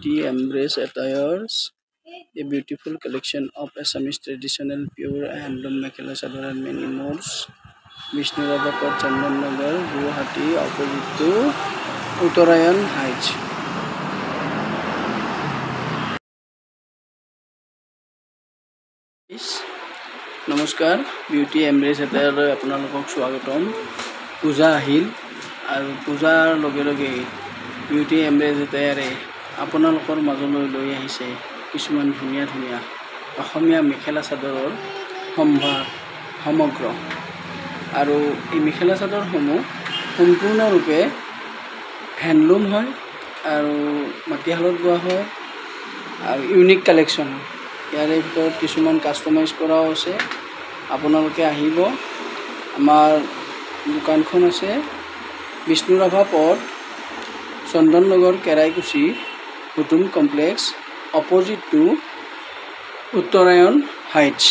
Beauty Embrace Attires, a beautiful collection of Assamese traditional pure handloom mekhela chador and many more. Vishnurabha Court, Chandannagar, Guwahati, opposite to Uttarayan Heights. নমস্কাৰ beauty এমব্ৰেচ এটালৈ আপোনালোকক স্বাগতম পূজা আহিল আৰু পূজাৰ লগে লগে বিউটি এমব্ৰেচ এটাৰে আপোনালোকৰ মাজলৈ লৈ আহিছে কিছুমান ধুনীয়া ধুনীয়া অসমীয়া মেখেলা চাদৰৰ সম্ভাৰ সমগ্ৰ আৰু এই মেখেলা চাদৰসমূহ সম্পূৰ্ণৰূপে হ্যান্ডলুম হয় আৰু মাটিশালত বোৱা হয় আৰু ইউনিক কালেকশ্যন ইয়াৰে ভিতৰত কিছুমান কাস্টমাইজ কৰাও আছে আপোনালোকে আহিব আমাৰ দোকানখন আছে বিষ্ণুৰাভা পথ Chandannagar Keraikuchi Hutum complex opposite to Uttarayan heights.